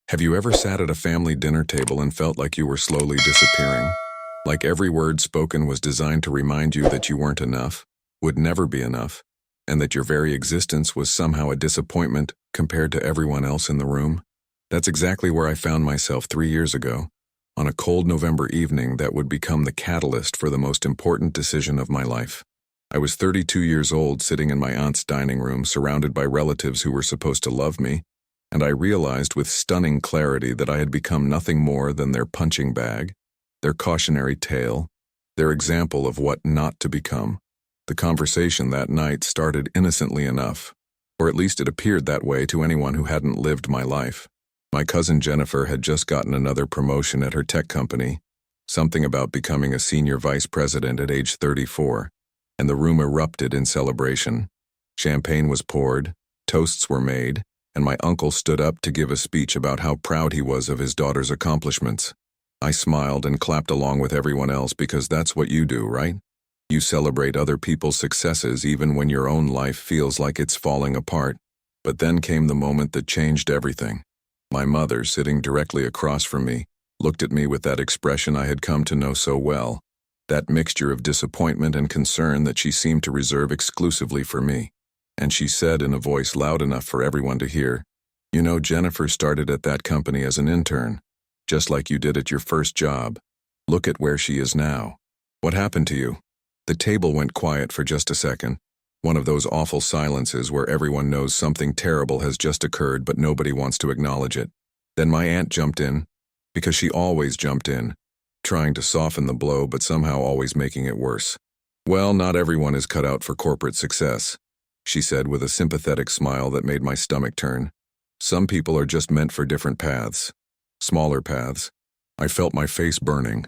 Have you ever sat at a family dinner table and felt like you were slowly disappearing? Like every word spoken was designed to remind you that you weren't enough, would never be enough, and that your very existence was somehow a disappointment compared to everyone else in the room? That's exactly where I found myself 3 years ago, on a cold November evening that would become the catalyst for the most important decision of my life. I was 32 years old, sitting in my aunt's dining room, surrounded by relatives who were supposed to love me, and I realized with stunning clarity that I had become nothing more than their punching bag, their cautionary tale, their example of what not to become. The conversation that night started innocently enough, or at least it appeared that way to anyone who hadn't lived my life. My cousin Jennifer had just gotten another promotion at her tech company, something about becoming a senior vice president at age 34, and the room erupted in celebration. Champagne was poured, toasts were made, and my uncle stood up to give a speech about how proud he was of his daughter's accomplishments. I smiled and clapped along with everyone else because that's what you do, right? You celebrate other people's successes even when your own life feels like it's falling apart. But then came the moment that changed everything. My mother, sitting directly across from me, looked at me with that expression I had come to know so well, that mixture of disappointment and concern that she seemed to reserve exclusively for me. And she said in a voice loud enough for everyone to hear, "You know, Jennifer started at that company as an intern, just like you did at your first job. Look at where she is now. What happened to you?" The table went quiet for just a second, one of those awful silences where everyone knows something terrible has just occurred but nobody wants to acknowledge it. Then my aunt jumped in, because she always jumped in, trying to soften the blow but somehow always making it worse. "Well, not everyone is cut out for corporate success," she said with a sympathetic smile that made my stomach turn. "Some people are just meant for different paths. Smaller paths." I felt my face burning,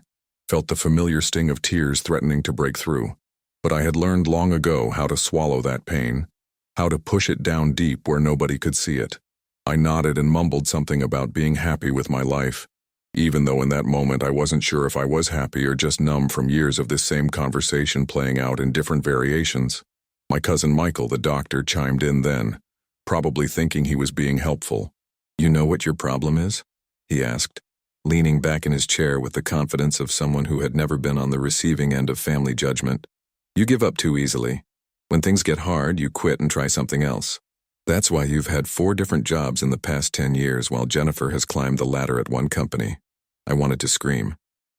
felt the familiar sting of tears threatening to break through. But I had learned long ago how to swallow that pain, how to push it down deep where nobody could see it. I nodded and mumbled something about being happy with my life, even though in that moment I wasn't sure if I was happy or just numb from years of this same conversation playing out in different variations. My cousin Michael, the doctor, chimed in then, probably thinking he was being helpful. "You know what your problem is?" he asked, leaning back in his chair with the confidence of someone who had never been on the receiving end of family judgment. "You give up too easily. When things get hard, you quit and try something else. That's why you've had 4 different jobs in the past 10 years while Jennifer has climbed the ladder at one company." I wanted to scream.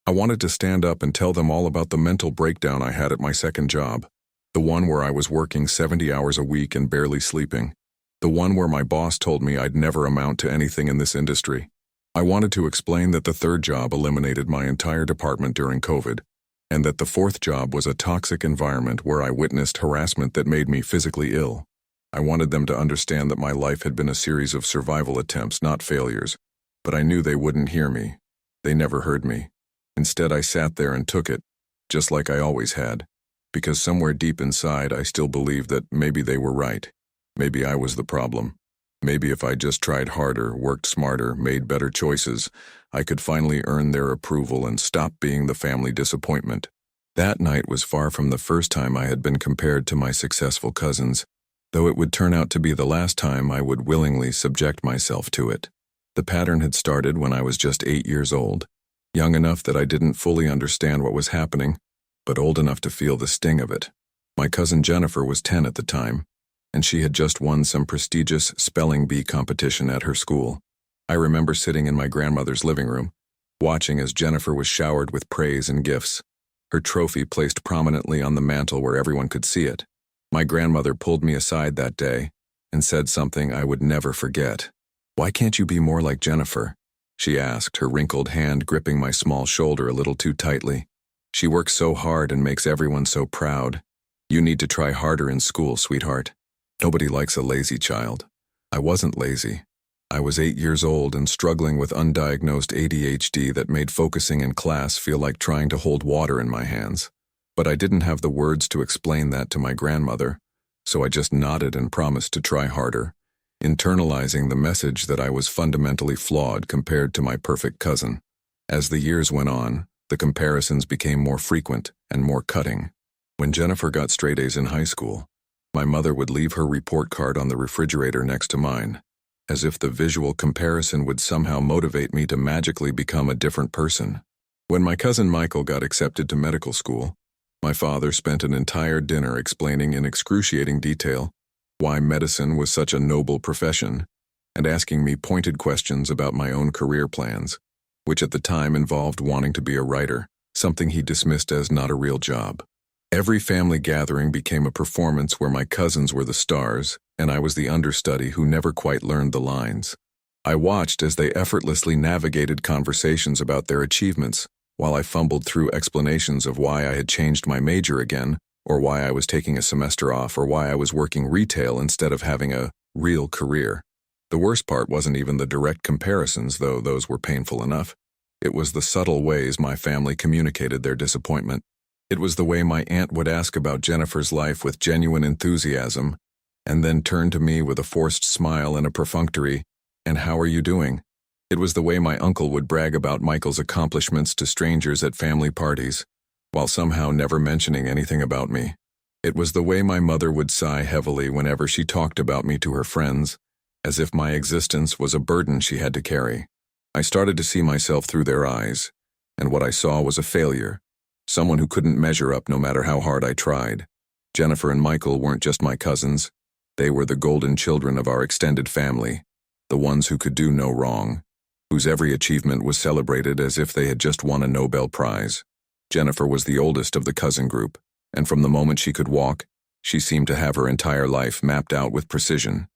I wanted to stand up and tell them all about the mental breakdown I had at my second job. The one where I was working 70 hours a week and barely sleeping. The one where my boss told me I'd never amount to anything in this industry. I wanted to explain that the third job eliminated my entire department during COVID, and that the fourth job was a toxic environment where I witnessed harassment that made me physically ill. I wanted them to understand that my life had been a series of survival attempts, not failures, but I knew they wouldn't hear me. They never heard me. Instead, I sat there and took it, just like I always had. Because somewhere deep inside I still believed that maybe they were right. Maybe I was the problem. Maybe if I just tried harder, worked smarter, made better choices, I could finally earn their approval and stop being the family disappointment. That night was far from the first time I had been compared to my successful cousins, though it would turn out to be the last time I would willingly subject myself to it. The pattern had started when I was just 8 years old, young enough that I didn't fully understand what was happening, but old enough to feel the sting of it. My cousin Jennifer was 10 at the time, and she had just won some prestigious spelling bee competition at her school. I remember sitting in my grandmother's living room, watching as Jennifer was showered with praise and gifts, her trophy placed prominently on the mantel where everyone could see it. My grandmother pulled me aside that day and said something I would never forget. "Why can't you be more like Jennifer?" she asked, her wrinkled hand gripping my small shoulder a little too tightly. "She works so hard and makes everyone so proud. You need to try harder in school, sweetheart. Nobody likes a lazy child." I wasn't lazy. I was 8 years old and struggling with undiagnosed ADHD that made focusing in class feel like trying to hold water in my hands. But I didn't have the words to explain that to my grandmother, so I just nodded and promised to try harder, internalizing the message that I was fundamentally flawed compared to my perfect cousin. As the years went on, the comparisons became more frequent and more cutting. When Jennifer got straight A's in high school, my mother would leave her report card on the refrigerator next to mine, as if the visual comparison would somehow motivate me to magically become a different person. When my cousin Michael got accepted to medical school, my father spent an entire dinner explaining in excruciating detail why medicine was such a noble profession, and asking me pointed questions about my own career plans, which at the time involved wanting to be a writer, something he dismissed as not a real job. Every family gathering became a performance where my cousins were the stars, and I was the understudy who never quite learned the lines. I watched as they effortlessly navigated conversations about their achievements, while I fumbled through explanations of why I had changed my major again, or why I was taking a semester off, or why I was working retail instead of having a real career. The worst part wasn't even the direct comparisons, though those were painful enough. It was the subtle ways my family communicated their disappointment. It was the way my aunt would ask about Jennifer's life with genuine enthusiasm, and then turn to me with a forced smile and a perfunctory, "And how are you doing?" It was the way my uncle would brag about Michael's accomplishments to strangers at family parties, while somehow never mentioning anything about me. It was the way my mother would sigh heavily whenever she talked about me to her friends, as if my existence was a burden she had to carry. I started to see myself through their eyes, and what I saw was a failure, someone who couldn't measure up no matter how hard I tried. Jennifer and Michael weren't just my cousins. They were the golden children of our extended family, the ones who could do no wrong, whose every achievement was celebrated as if they had just won a Nobel Prize. Jennifer was the oldest of the cousin group, and from the moment she could walk, she seemed to have her entire life mapped out with precision.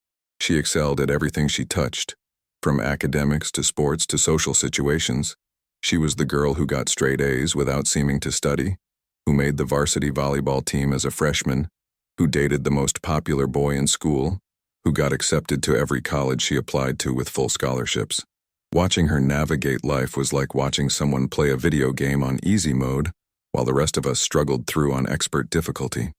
She excelled at everything she touched, from academics to sports to social situations. She was the girl who got straight A's without seeming to study, who made the varsity volleyball team as a freshman, who dated the most popular boy in school, who got accepted to every college she applied to with full scholarships. Watching her navigate life was like watching someone play a video game on easy mode, while the rest of us struggled through on expert difficulty.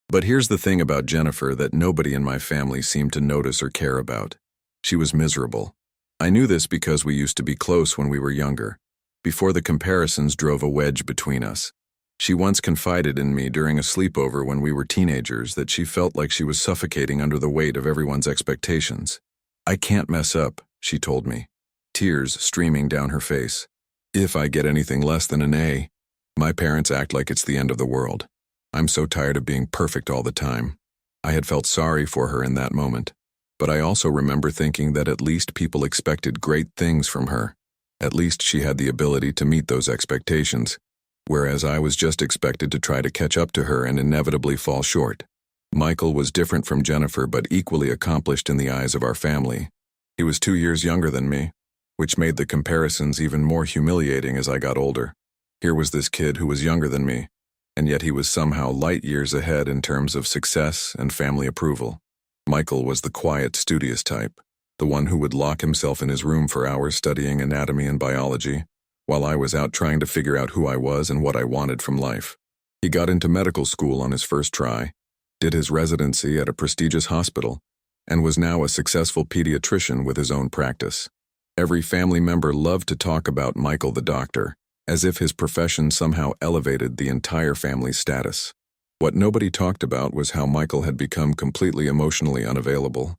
But here's the thing about Jennifer that nobody in my family seemed to notice or care about. She was miserable. I knew this because we used to be close when we were younger, before the comparisons drove a wedge between us. She once confided in me during a sleepover when we were teenagers that she felt like she was suffocating under the weight of everyone's expectations. "I can't mess up," she told me, tears streaming down her face. "If I get anything less than an A, my parents act like it's the end of the world. I'm so tired of being perfect all the time." I had felt sorry for her in that moment, but I also remember thinking that at least people expected great things from her. At least she had the ability to meet those expectations, whereas I was just expected to try to catch up to her and inevitably fall short. Michael was different from Jennifer, but equally accomplished in the eyes of our family. He was 2 years younger than me, which made the comparisons even more humiliating as I got older. Here was this kid who was younger than me, and yet he was somehow light years ahead in terms of success and family approval. Michael was the quiet, studious type, the one who would lock himself in his room for hours studying anatomy and biology, while I was out trying to figure out who I was and what I wanted from life. He got into medical school on his first try, did his residency at a prestigious hospital, and was now a successful pediatrician with his own practice. Every family member loved to talk about Michael the doctor, as if his profession somehow elevated the entire family's status. What nobody talked about was how Michael had become completely emotionally unavailable,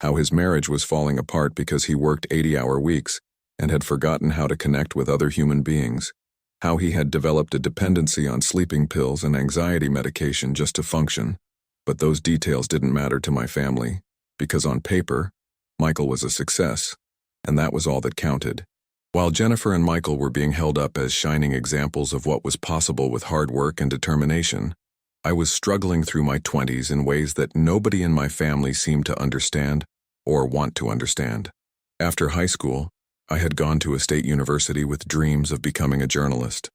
how his marriage was falling apart because he worked 80-hour weeks and had forgotten how to connect with other human beings, how he had developed a dependency on sleeping pills and anxiety medication just to function. But those details didn't matter to my family, because on paper, Michael was a success, and that was all that counted. While Jennifer and Michael were being held up as shining examples of what was possible with hard work and determination, I was struggling through my 20s in ways that nobody in my family seemed to understand or want to understand. After high school, I had gone to a state university with dreams of becoming a journalist.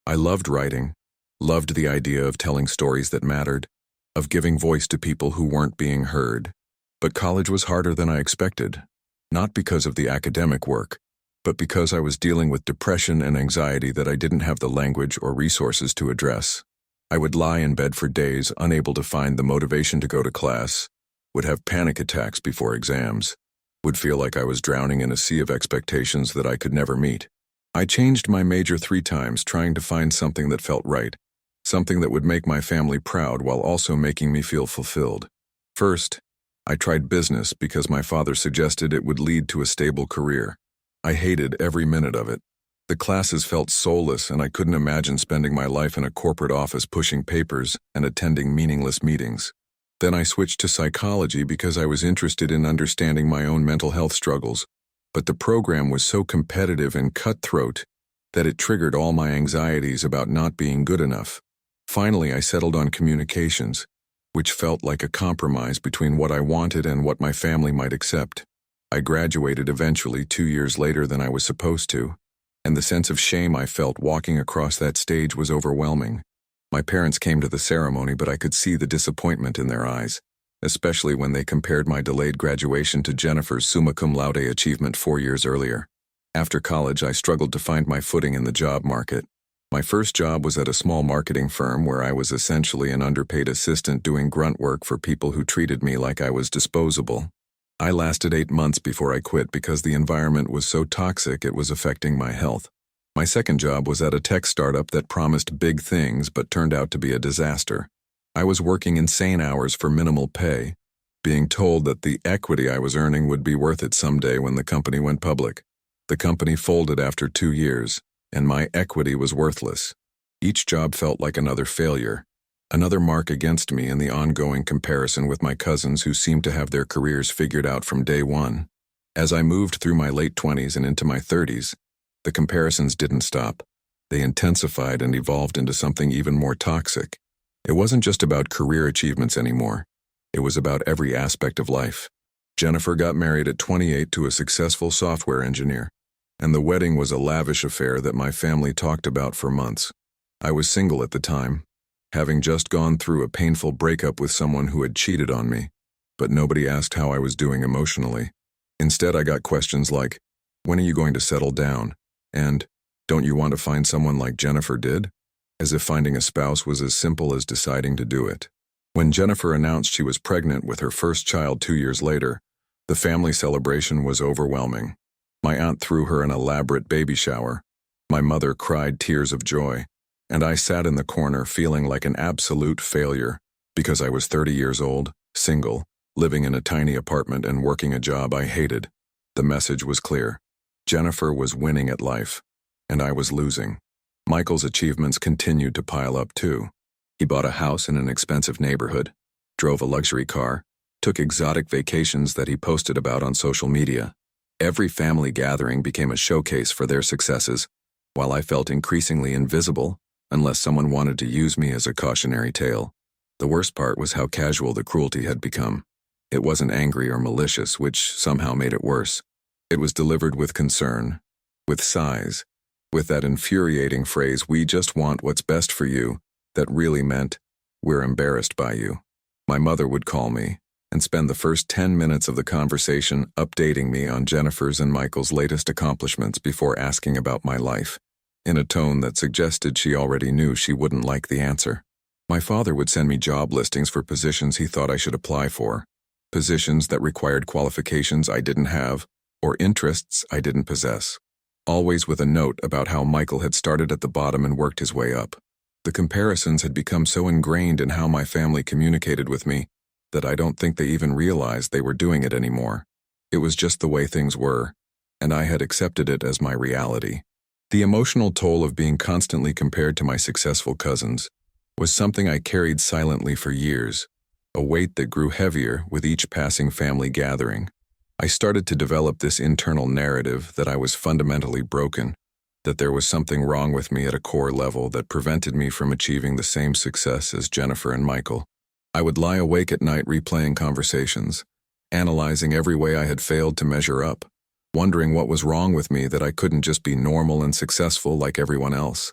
I loved writing, loved the idea of telling stories that mattered, of giving voice to people who weren't being heard. But college was harder than I expected, not because of the academic work, but because I was dealing with depression and anxiety that I didn't have the language or resources to address. I would lie in bed for days, unable to find the motivation to go to class, would have panic attacks before exams, would feel like I was drowning in a sea of expectations that I could never meet. I changed my major 3 times trying to find something that felt right, something that would make my family proud while also making me feel fulfilled. First, I tried business because my father suggested it would lead to a stable career. I hated every minute of it. The classes felt soulless, and I couldn't imagine spending my life in a corporate office pushing papers and attending meaningless meetings. Then I switched to psychology because I was interested in understanding my own mental health struggles. But the program was so competitive and cutthroat that it triggered all my anxieties about not being good enough. Finally, I settled on communications, which felt like a compromise between what I wanted and what my family might accept. I graduated eventually 2 years later than I was supposed to, and the sense of shame I felt walking across that stage was overwhelming. My parents came to the ceremony, but I could see the disappointment in their eyes, especially when they compared my delayed graduation to Jennifer's summa cum laude achievement 4 years earlier. After college, I struggled to find my footing in the job market. My first job was at a small marketing firm where I was essentially an underpaid assistant doing grunt work for people who treated me like I was disposable. I lasted 8 months before I quit because the environment was so toxic it was affecting my health. My second job was at a tech startup that promised big things but turned out to be a disaster. I was working insane hours for minimal pay, being told that the equity I was earning would be worth it someday when the company went public. The company folded after 2 years, and my equity was worthless. Each job felt like another failure, another mark against me in the ongoing comparison with my cousins who seemed to have their careers figured out from day one. As I moved through my late 20s and into my 30s, the comparisons didn't stop. They intensified and evolved into something even more toxic. It wasn't just about career achievements anymore. It was about every aspect of life. Jennifer got married at 28 to a successful software engineer, and the wedding was a lavish affair that my family talked about for months. I was single at the time, having just gone through a painful breakup with someone who had cheated on me, but nobody asked how I was doing emotionally. Instead, I got questions like, "When are you going to settle down?" and "Don't you want to find someone like Jennifer did?" As if finding a spouse was as simple as deciding to do it. When Jennifer announced she was pregnant with her first child 2 years later, the family celebration was overwhelming. My aunt threw her an elaborate baby shower. My mother cried tears of joy, and I sat in the corner feeling like an absolute failure because I was 30 years old, single, living in a tiny apartment and working a job I hated. The message was clear. Jennifer was winning at life, and I was losing. Michael's achievements continued to pile up too. He bought a house in an expensive neighborhood, drove a luxury car, took exotic vacations that he posted about on social media. Every family gathering became a showcase for their successes, while I felt increasingly invisible unless someone wanted to use me as a cautionary tale. The worst part was how casual the cruelty had become. It wasn't angry or malicious, which somehow made it worse. It was delivered with concern, with sighs, with that infuriating phrase, "We just want what's best for you," that really meant, "We're embarrassed by you." My mother would call me and spend the first 10 minutes of the conversation updating me on Jennifer's and Michael's latest accomplishments before asking about my life, in a tone that suggested she already knew she wouldn't like the answer. My father would send me job listings for positions he thought I should apply for, positions that required qualifications I didn't have or interests I didn't possess, always with a note about how Michael had started at the bottom and worked his way up. The comparisons had become so ingrained in how my family communicated with me that I don't think they even realized they were doing it anymore. It was just the way things were, and I had accepted it as my reality. The emotional toll of being constantly compared to my successful cousins was something I carried silently for years, a weight that grew heavier with each passing family gathering. I started to develop this internal narrative that I was fundamentally broken, that there was something wrong with me at a core level that prevented me from achieving the same success as Jennifer and Michael. I would lie awake at night replaying conversations, analyzing every way I had failed to measure up, wondering what was wrong with me that I couldn't just be normal and successful like everyone else.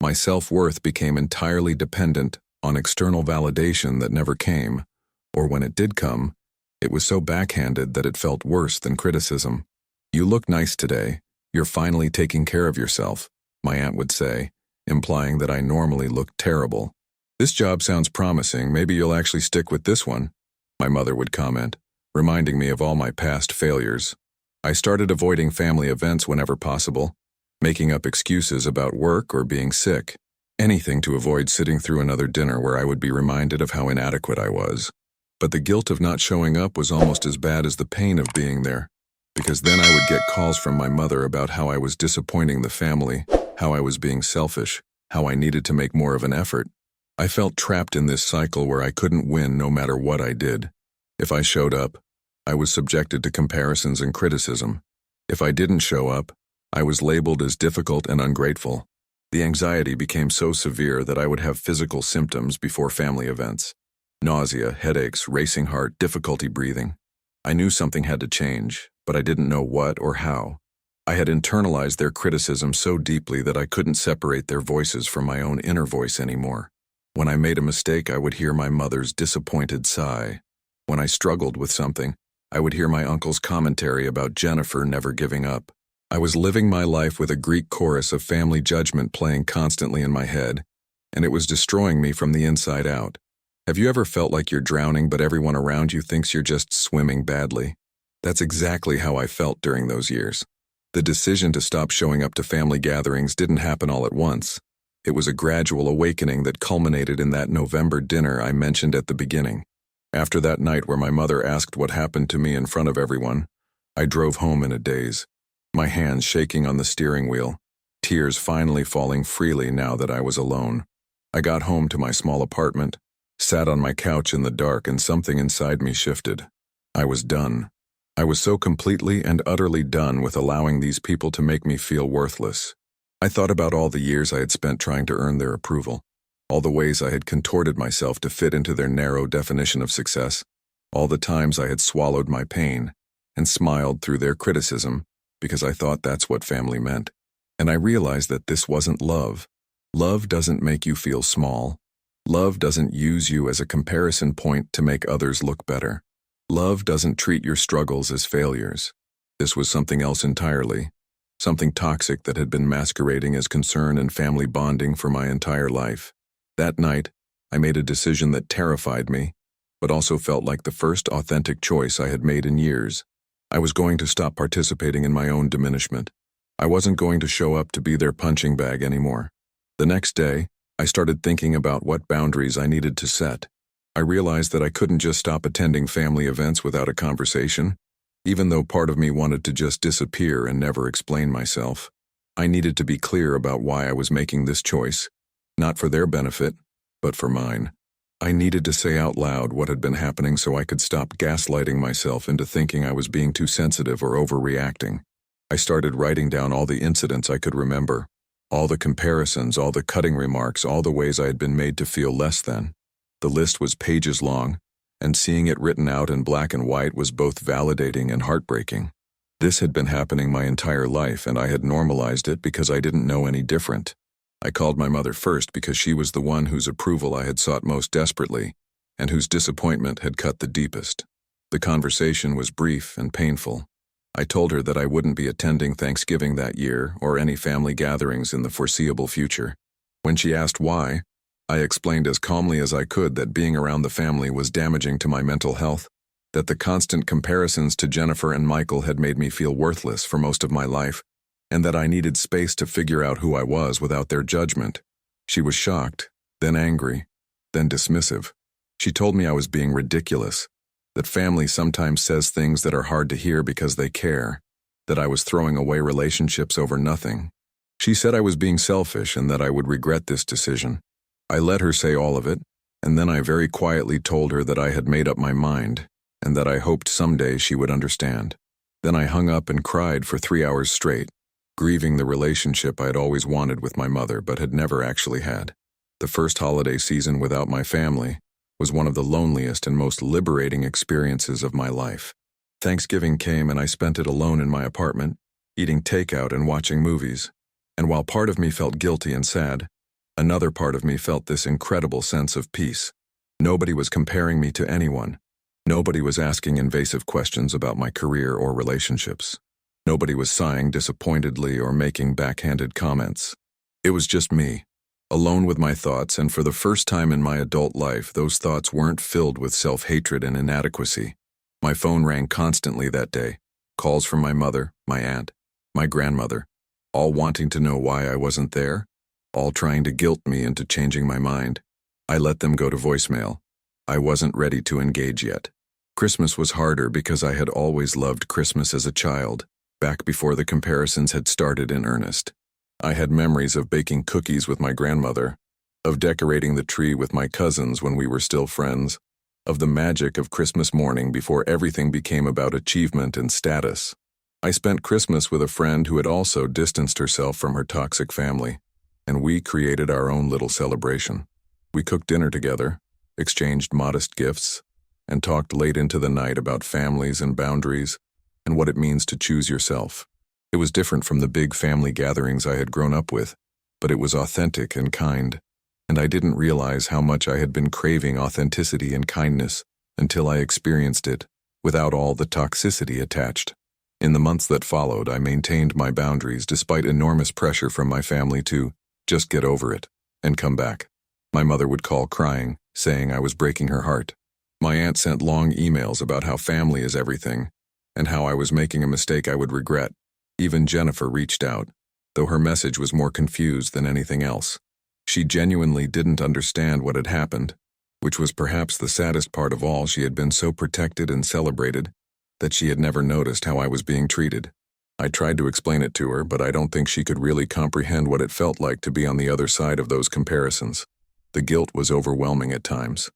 My self-worth became entirely dependent on external validation that never came, or when it did come, it was so backhanded that it felt worse than criticism. "You look nice today. You're finally taking care of yourself," my aunt would say, implying that I normally looked terrible. "This job sounds promising. Maybe you'll actually stick with this one," my mother would comment, reminding me of all my past failures. I started avoiding family events whenever possible, making up excuses about work or being sick, anything to avoid sitting through another dinner where I would be reminded of how inadequate I was. But the guilt of not showing up was almost as bad as the pain of being there, because then I would get calls from my mother about how I was disappointing the family, how I was being selfish, how I needed to make more of an effort. I felt trapped in this cycle where I couldn't win no matter what I did. If I showed up, I was subjected to comparisons and criticism. If I didn't show up, I was labeled as difficult and ungrateful. The anxiety became so severe that I would have physical symptoms before family events. Nausea, headaches, racing heart, difficulty breathing. I knew something had to change, but I didn't know what or how. I had internalized their criticism so deeply that I couldn't separate their voices from my own inner voice anymore. When I made a mistake, I would hear my mother's disappointed sigh. When I struggled with something, I would hear my uncle's commentary about Jennifer never giving up. I was living my life with a Greek chorus of family judgment playing constantly in my head, and it was destroying me from the inside out. Have you ever felt like you're drowning but everyone around you thinks you're just swimming badly? That's exactly how I felt during those years. The decision to stop showing up to family gatherings didn't happen all at once. It was a gradual awakening that culminated in that November dinner I mentioned at the beginning. After that night where my mother asked what happened to me in front of everyone, I drove home in a daze, my hands shaking on the steering wheel, tears finally falling freely now that I was alone. I got home to my small apartment, sat on my couch in the dark, and something inside me shifted. I was done. I was so completely and utterly done with allowing these people to make me feel worthless. I thought about all the years I had spent trying to earn their approval, all the ways I had contorted myself to fit into their narrow definition of success, all the times I had swallowed my pain and smiled through their criticism because I thought that's what family meant. And I realized that this wasn't love. Love doesn't make you feel small. Love doesn't use you as a comparison point to make others look better. Love doesn't treat your struggles as failures. This was something else entirely, something toxic that had been masquerading as concern and family bonding for my entire life. That night, I made a decision that terrified me, but also felt like the first authentic choice I had made in years. I was going to stop participating in my own diminishment. I wasn't going to show up to be their punching bag anymore. The next day, I started thinking about what boundaries I needed to set. I realized that I couldn't just stop attending family events without a conversation, even though part of me wanted to just disappear and never explain myself. I needed to be clear about why I was making this choice, not for their benefit, but for mine. I needed to say out loud what had been happening so I could stop gaslighting myself into thinking I was being too sensitive or overreacting. I started writing down all the incidents I could remember, all the comparisons, all the cutting remarks, all the ways I had been made to feel less than. The list was pages long, and seeing it written out in black and white was both validating and heartbreaking. This had been happening my entire life, and I had normalized it because I didn't know any different. I called my mother first because she was the one whose approval I had sought most desperately, and whose disappointment had cut the deepest. The conversation was brief and painful. I told her that I wouldn't be attending Thanksgiving that year or any family gatherings in the foreseeable future. When she asked why, I explained as calmly as I could that being around the family was damaging to my mental health, that the constant comparisons to Jennifer and Michael had made me feel worthless for most of my life, and that I needed space to figure out who I was without their judgment. She was shocked, then angry, then dismissive. She told me I was being ridiculous, that family sometimes says things that are hard to hear because they care, that I was throwing away relationships over nothing. She said I was being selfish and that I would regret this decision. I let her say all of it, and then I very quietly told her that I had made up my mind, and that I hoped someday she would understand. Then I hung up and cried for 3 hours straight, grieving the relationship I had always wanted with my mother but had never actually had. The first holiday season without my family was one of the loneliest and most liberating experiences of my life. Thanksgiving came and I spent it alone in my apartment, eating takeout and watching movies. And while part of me felt guilty and sad, another part of me felt this incredible sense of peace. Nobody was comparing me to anyone. Nobody was asking invasive questions about my career or relationships. Nobody was sighing disappointedly or making backhanded comments. It was just me, alone with my thoughts, and for the first time in my adult life, those thoughts weren't filled with self-hatred and inadequacy. My phone rang constantly that day, calls from my mother, my aunt, my grandmother, all wanting to know why I wasn't there, all trying to guilt me into changing my mind. I let them go to voicemail. I wasn't ready to engage yet. Christmas was harder because I had always loved Christmas as a child, back before the comparisons had started in earnest. I had memories of baking cookies with my grandmother, of decorating the tree with my cousins when we were still friends, of the magic of Christmas morning before everything became about achievement and status. I spent Christmas with a friend who had also distanced herself from her toxic family, and we created our own little celebration. We cooked dinner together, exchanged modest gifts, and talked late into the night about families and boundaries and what it means to choose yourself. It was different from the big family gatherings I had grown up with, but it was authentic and kind, and I didn't realize how much I had been craving authenticity and kindness until I experienced it, without all the toxicity attached. In the months that followed, I maintained my boundaries despite enormous pressure from my family to just get over it and come back. My mother would call crying, saying I was breaking her heart. My aunt sent long emails about how family is everything, and how I was making a mistake I would regret. Even Jennifer reached out, though her message was more confused than anything else. She genuinely didn't understand what had happened, which was perhaps the saddest part of all. She had been so protected and celebrated that she had never noticed how I was being treated. I tried to explain it to her, but I don't think she could really comprehend what it felt like to be on the other side of those comparisons. The guilt was overwhelming at times.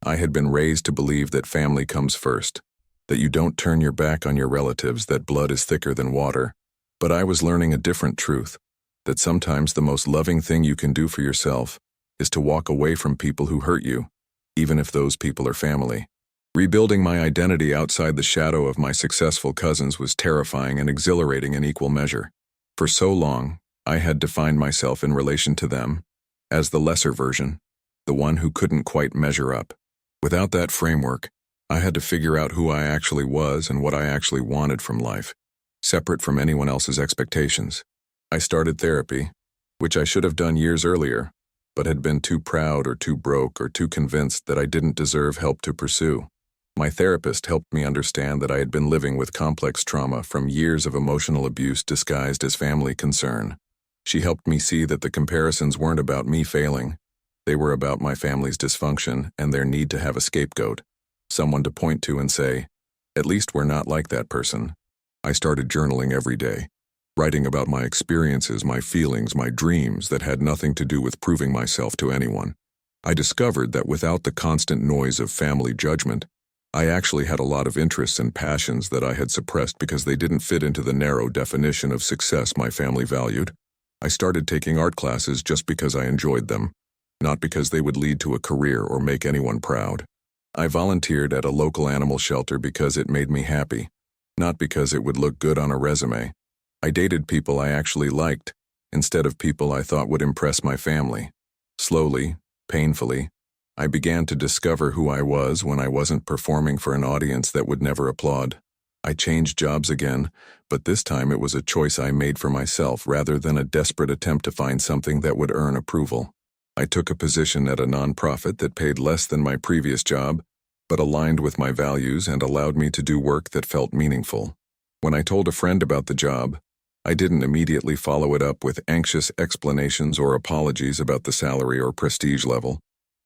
I had been raised to believe that family comes first, that you don't turn your back on your relatives, that blood is thicker than water. But I was learning a different truth, that sometimes the most loving thing you can do for yourself is to walk away from people who hurt you, even if those people are family. Rebuilding my identity outside the shadow of my successful cousins was terrifying and exhilarating in equal measure. For so long, I had defined myself in relation to them as the lesser version, the one who couldn't quite measure up. Without that framework, I had to figure out who I actually was and what I actually wanted from life, separate from anyone else's expectations. I started therapy, which I should have done years earlier, but had been too proud or too broke or too convinced that I didn't deserve help to pursue. My therapist helped me understand that I had been living with complex trauma from years of emotional abuse disguised as family concern. She helped me see that the comparisons weren't about me failing. They were about my family's dysfunction and their need to have a scapegoat, someone to point to and say, "At least we're not like that person." I started journaling every day, writing about my experiences, my feelings, my dreams that had nothing to do with proving myself to anyone. I discovered that without the constant noise of family judgment, I actually had a lot of interests and passions that I had suppressed because they didn't fit into the narrow definition of success my family valued. I started taking art classes just because I enjoyed them, not because they would lead to a career or make anyone proud. I volunteered at a local animal shelter because it made me happy, not because it would look good on a resume. I dated people I actually liked, instead of people I thought would impress my family. Slowly, painfully, I began to discover who I was when I wasn't performing for an audience that would never applaud. I changed jobs again, but this time it was a choice I made for myself rather than a desperate attempt to find something that would earn approval. I took a position at a nonprofit that paid less than my previous job, but aligned with my values and allowed me to do work that felt meaningful. When I told a friend about the job, I didn't immediately follow it up with anxious explanations or apologies about the salary or prestige level.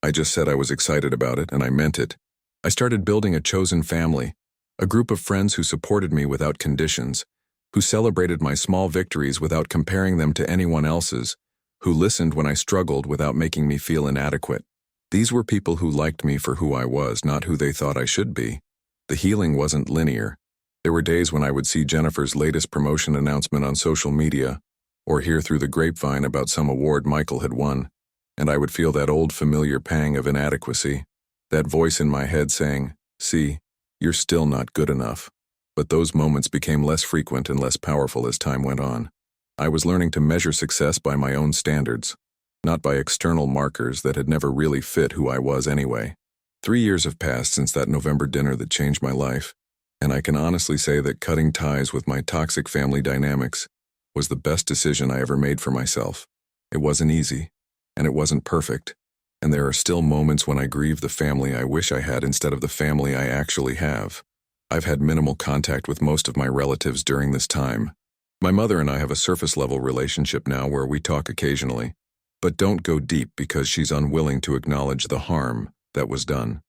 I just said I was excited about it, and I meant it. I started building a chosen family, a group of friends who supported me without conditions, who celebrated my small victories without comparing them to anyone else's, who listened when I struggled without making me feel inadequate. These were people who liked me for who I was, not who they thought I should be. The healing wasn't linear. There were days when I would see Jennifer's latest promotion announcement on social media, or hear through the grapevine about some award Michael had won, and I would feel that old familiar pang of inadequacy, that voice in my head saying, "See, you're still not good enough." But those moments became less frequent and less powerful as time went on. I was learning to measure success by my own standards, not by external markers that had never really fit who I was anyway. 3 years have passed since that November dinner that changed my life, and I can honestly say that cutting ties with my toxic family dynamics was the best decision I ever made for myself. It wasn't easy, and it wasn't perfect, and there are still moments when I grieve the family I wish I had instead of the family I actually have. I've had minimal contact with most of my relatives during this time. My mother and I have a surface-level relationship now where we talk occasionally, but don't go deep because she's unwilling to acknowledge the harm that was done.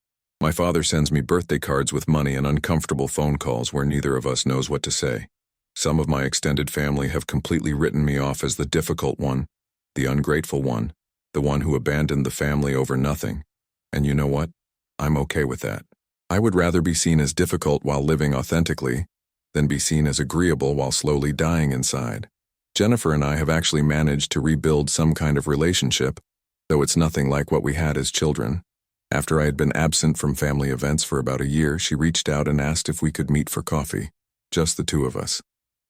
My father sends me birthday cards with money and uncomfortable phone calls where neither of us knows what to say. Some of my extended family have completely written me off as the difficult one, the ungrateful one, the one who abandoned the family over nothing. And you know what? I'm okay with that. I would rather be seen as difficult while living authentically than be seen as agreeable while slowly dying inside. Jennifer and I have actually managed to rebuild some kind of relationship, though it's nothing like what we had as children. After I had been absent from family events for about a year, she reached out and asked if we could meet for coffee, just the two of us.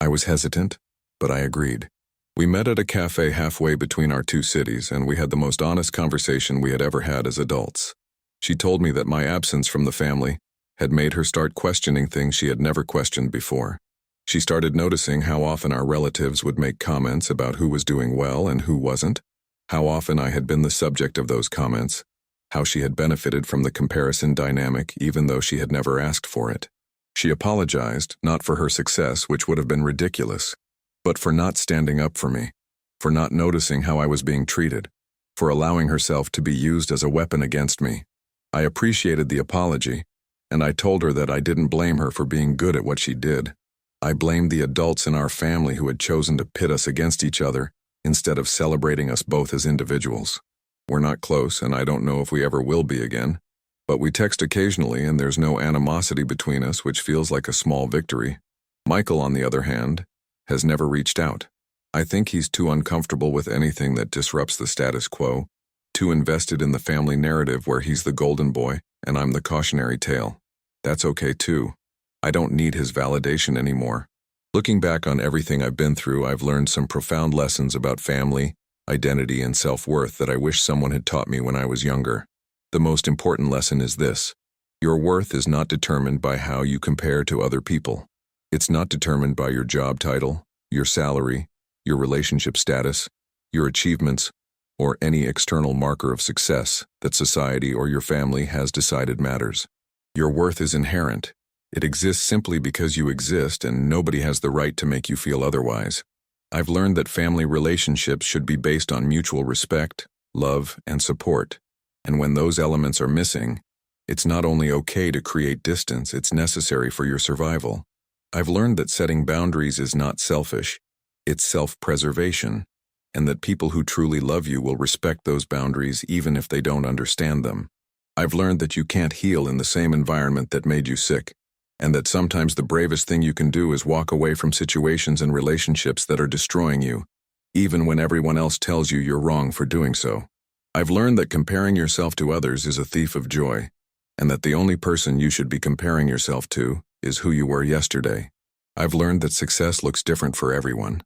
I was hesitant, but I agreed. We met at a cafe halfway between our two cities, and we had the most honest conversation we had ever had as adults. She told me that my absence from the family had made her start questioning things she had never questioned before. She started noticing how often our relatives would make comments about who was doing well and who wasn't, how often I had been the subject of those comments, how she had benefited from the comparison dynamic even though she had never asked for it. She apologized, not for her success, which would have been ridiculous, but for not standing up for me, for not noticing how I was being treated, for allowing herself to be used as a weapon against me. I appreciated the apology, and I told her that I didn't blame her for being good at what she did. I blamed the adults in our family who had chosen to pit us against each other instead of celebrating us both as individuals. We're not close, and I don't know if we ever will be again, but we text occasionally and there's no animosity between us, which feels like a small victory. Michael, on the other hand, has never reached out. I think he's too uncomfortable with anything that disrupts the status quo, too invested in the family narrative where he's the golden boy and I'm the cautionary tale. That's okay too. I don't need his validation anymore. Looking back on everything I've been through, I've learned some profound lessons about family, identity, and self-worth that I wish someone had taught me when I was younger. The most important lesson is this: your worth is not determined by how you compare to other people. It's not determined by your job title, your salary, your relationship status, your achievements, or any external marker of success that society or your family has decided matters. Your worth is inherent. It exists simply because you exist, and nobody has the right to make you feel otherwise. I've learned that family relationships should be based on mutual respect, love, and support. And when those elements are missing, it's not only okay to create distance, it's necessary for your survival. I've learned that setting boundaries is not selfish, it's self-preservation, and that people who truly love you will respect those boundaries even if they don't understand them. I've learned that you can't heal in the same environment that made you sick, and that sometimes the bravest thing you can do is walk away from situations and relationships that are destroying you, even when everyone else tells you you're wrong for doing so. I've learned that comparing yourself to others is a thief of joy, and that the only person you should be comparing yourself to is who you were yesterday. I've learned that success looks different for everyone,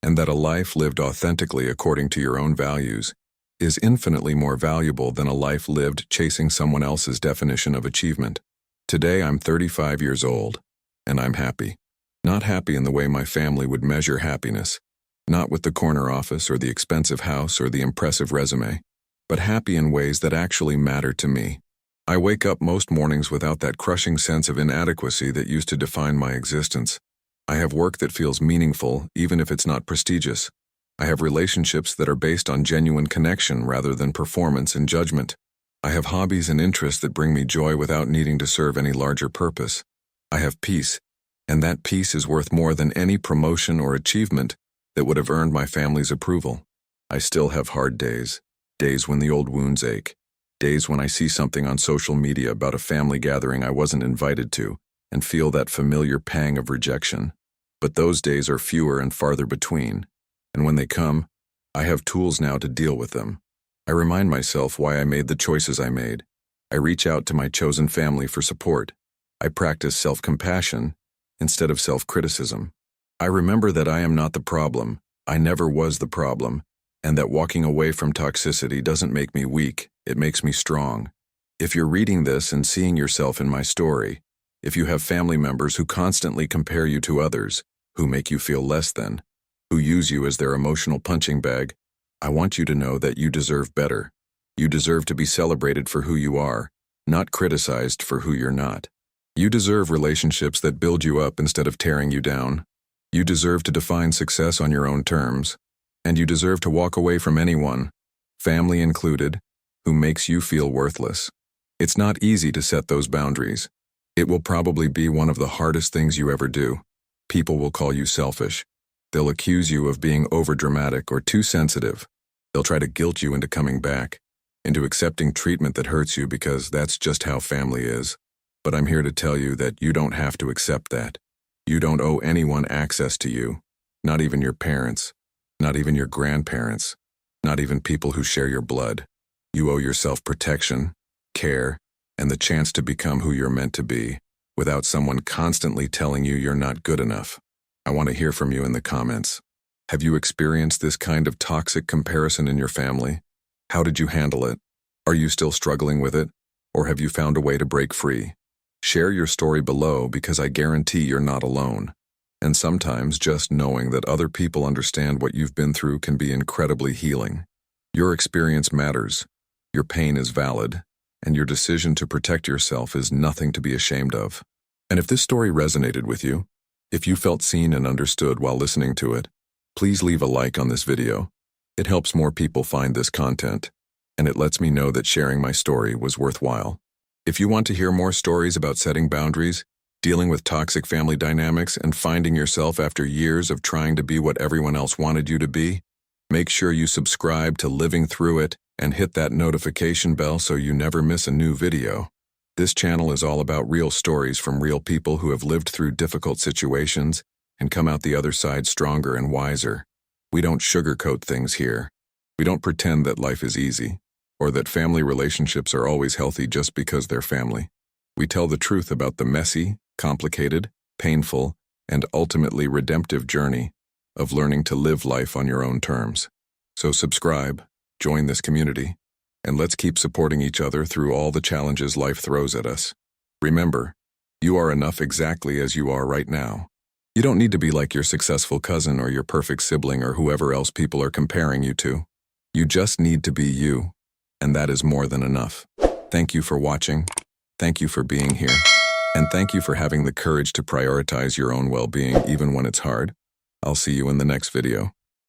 and that a life lived authentically according to your own values is infinitely more valuable than a life lived chasing someone else's definition of achievement. Today I'm 35 years old, and I'm happy. Not happy in the way my family would measure happiness, not with the corner office or the expensive house or the impressive resume, but happy in ways that actually matter to me. I wake up most mornings without that crushing sense of inadequacy that used to define my existence. I have work that feels meaningful, even if it's not prestigious. I have relationships that are based on genuine connection rather than performance and judgment. I have hobbies and interests that bring me joy without needing to serve any larger purpose. I have peace, and that peace is worth more than any promotion or achievement that would have earned my family's approval. I still have hard days, days when the old wounds ache, days when I see something on social media about a family gathering I wasn't invited to and feel that familiar pang of rejection. But those days are fewer and farther between, and when they come, I have tools now to deal with them. I remind myself why I made the choices I made. I reach out to my chosen family for support. I practice self-compassion instead of self-criticism. I remember that I am not the problem, I never was the problem, and that walking away from toxicity doesn't make me weak, it makes me strong. If you're reading this and seeing yourself in my story, if you have family members who constantly compare you to others, who make you feel less than, who use you as their emotional punching bag, I want you to know that you deserve better. You deserve to be celebrated for who you are, not criticized for who you're not. You deserve relationships that build you up instead of tearing you down. You deserve to define success on your own terms, and you deserve to walk away from anyone, family included, who makes you feel worthless. It's not easy to set those boundaries. It will probably be one of the hardest things you ever do. People will call you selfish. They'll accuse you of being overdramatic or too sensitive. They'll try to guilt you into coming back, into accepting treatment that hurts you because that's just how family is. But I'm here to tell you that you don't have to accept that. You don't owe anyone access to you, not even your parents, not even your grandparents, not even people who share your blood. You owe yourself protection, care, and the chance to become who you're meant to be, without someone constantly telling you you're not good enough. I want to hear from you in the comments. Have you experienced this kind of toxic comparison in your family? How did you handle it? Are you still struggling with it? Or have you found a way to break free? Share your story below because I guarantee you're not alone. And sometimes just knowing that other people understand what you've been through can be incredibly healing. Your experience matters, your pain is valid, and your decision to protect yourself is nothing to be ashamed of. And if this story resonated with you, if you felt seen and understood while listening to it, please leave a like on this video. It helps more people find this content, and it lets me know that sharing my story was worthwhile. If you want to hear more stories about setting boundaries, dealing with toxic family dynamics, and finding yourself after years of trying to be what everyone else wanted you to be, make sure you subscribe to Living Through It and hit that notification bell so you never miss a new video. This channel is all about real stories from real people who have lived through difficult situations and come out the other side stronger and wiser. We don't sugarcoat things here. We don't pretend that life is easy, or that family relationships are always healthy just because they're family. We tell the truth about the messy, complicated, painful, and ultimately redemptive journey of learning to live life on your own terms. So subscribe, join this community, and let's keep supporting each other through all the challenges life throws at us. Remember, you are enough exactly as you are right now. You don't need to be like your successful cousin or your perfect sibling or whoever else people are comparing you to. You just need to be you, and that is more than enough. Thank you for watching. Thank you for being here. And thank you for having the courage to prioritize your own well-being even when it's hard. I'll see you in the next video.